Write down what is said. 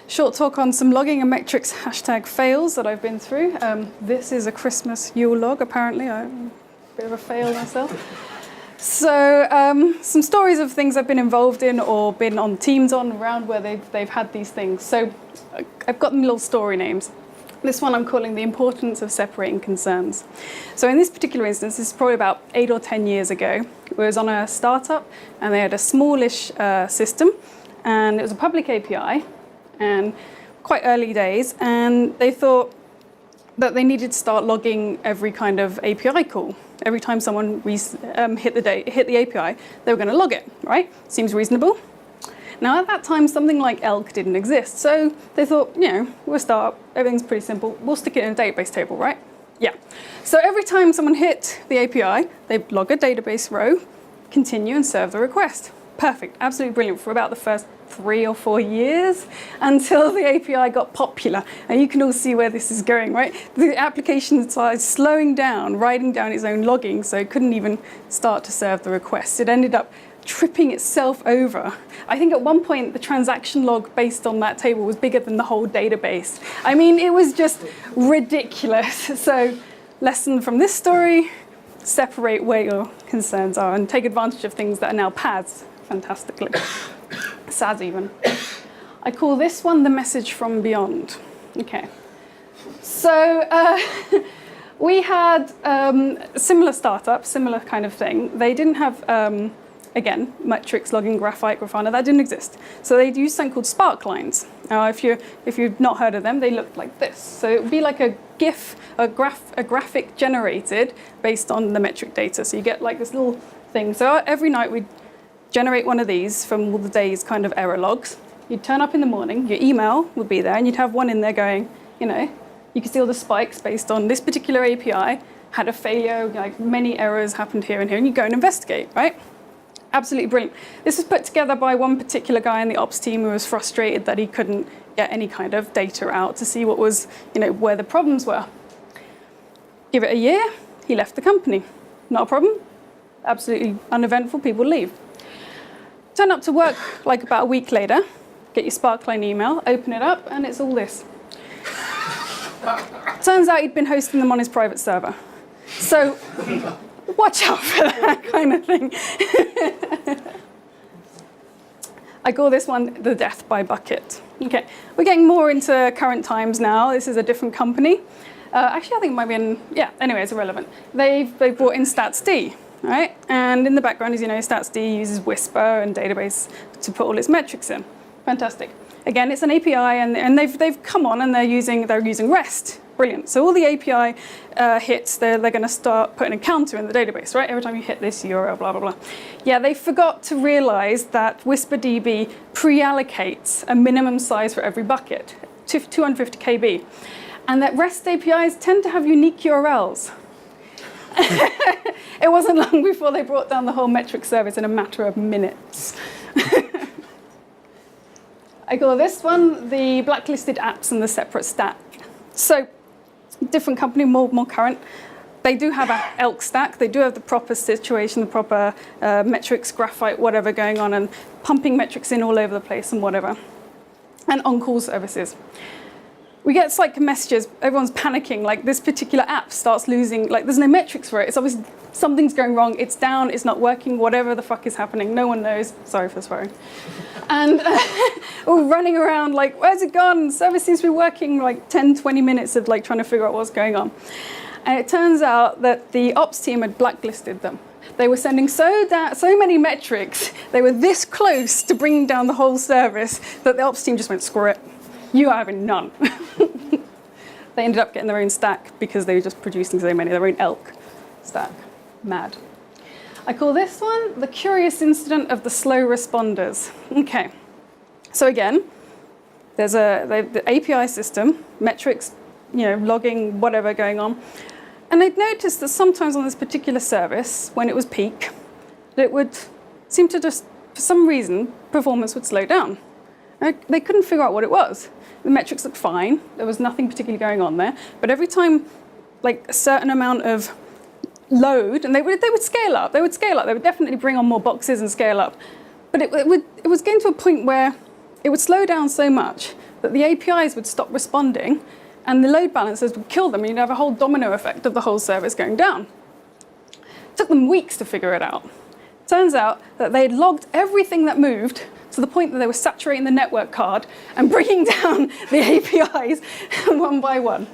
Short talk on some logging and metrics hashtag fails that I've been through. This is a Christmas Yule log, apparently. I'm a bit of a fail myself. So some stories of things I've been involved in or been on teams on around where they've had these things. So I've got them little story names. This one I'm calling the importance of separating concerns. So in this particular instance, this is probably about 8 or 10 years ago. It was on a startup and they had a smallish system and it was a public API and quite early days, and they thought that they needed to start logging every kind of API call. Every time someone hit the API, they were going to log it, right? Seems reasonable. Now at that time, something like elk didn't exist, so they thought, we'll start, everything's pretty simple, we'll stick it in a database table, right? Yeah. So every time someone hit the API, they log a database row, continue and serve the request. Perfect, absolutely brilliant for about the first 3 or 4 years until the API got popular. And you can all see where this is going, right? The application started slowing down, writing down its own logging, so it couldn't even start to serve the request. It ended up tripping itself over. I think at one point the transaction log based on that table was bigger than the whole database. I mean, it was just ridiculous. So lesson from this story, separate where your concerns are and take advantage of things that are now paths fantastically. SaaS even. I call this one the message from beyond. Okay. So we had a similar startup, similar kind of thing. They didn't have, again, metrics, logging, Graphite, Grafana, that didn't exist. So they used something called spark lines. Now, if you've not heard of them, they look like this. So it would be like a GIF, a graphic generated based on the metric data. So you get like this little thing. So every night we'd generate one of these from all the day's kind of error logs. You'd turn up in the morning, your email would be there, and you'd have one in there going, you can see all the spikes based on this particular API, had a failure, like many errors happened here and here, and you go and investigate, right? Absolutely brilliant. This was put together by one particular guy in the ops team who was frustrated that he couldn't get any kind of data out to see what was, where the problems were. Give it a year, he left the company. Not a problem, absolutely uneventful, people leave. Turn up to work like about a week later, get your Sparkline email, open it up, and it's all this. Turns out he'd been hosting them on his private server. So watch out for that kind of thing. I call this one the death by bucket. Okay, we're getting more into current times now. This is a different company. Actually, I think it might be anyway, it's irrelevant. They've brought in StatsD. Right? And in the background, as you know, StatsD uses Whisper and database to put all its metrics in. Fantastic. Again, it's an API, and they've come on and they're using REST. Brilliant. So all the API hits, they're going to start putting a counter in the database, right? Every time you hit this URL, blah, blah, blah. Yeah, they forgot to realize that WhisperDB pre-allocates a minimum size for every bucket, 250 KB. And that REST APIs tend to have unique URLs. It wasn't long before they brought down the whole metric service in a matter of minutes. I call this one the blacklisted apps and the separate stack. So, different company, more current. They do have an elk stack. They do have the proper situation, the proper metrics, Graphite, whatever going on, and pumping metrics in all over the place and whatever. And on-call services. We get like messages, everyone's panicking, like this particular app starts losing, like there's no metrics for it. It's obviously something's going wrong, it's down, it's not working, whatever the fuck is happening, no one knows. Sorry for swearing. And we're running around like, where's it gone? Service seems to be working, like 10, 20 minutes of like trying to figure out what's going on. And it turns out that the ops team had blacklisted them. They were sending so many metrics, they were this close to bringing down the whole service that the ops team just went, screw it. You are having none. They ended up getting their own stack because they were just producing so many, their own elk stack. Mad. I call this one the curious incident of the slow responders. Okay. So again, there's the API system, metrics, logging, whatever going on. And they'd noticed that sometimes on this particular service, when it was peak, it would seem to just, for some reason, performance would slow down. They couldn't figure out what it was. The metrics looked fine. There was nothing particularly going on there. But every time, like a certain amount of load, and they would scale up. They would scale up. They would definitely bring on more boxes and scale up. But it was getting to a point where it would slow down so much that the APIs would stop responding and the load balancers would kill them, and you'd have a whole domino effect of the whole service going down. It took them weeks to figure it out. Turns out that they'd logged everything that moved to the point that they were saturating the network card and bringing down the APIs one by one.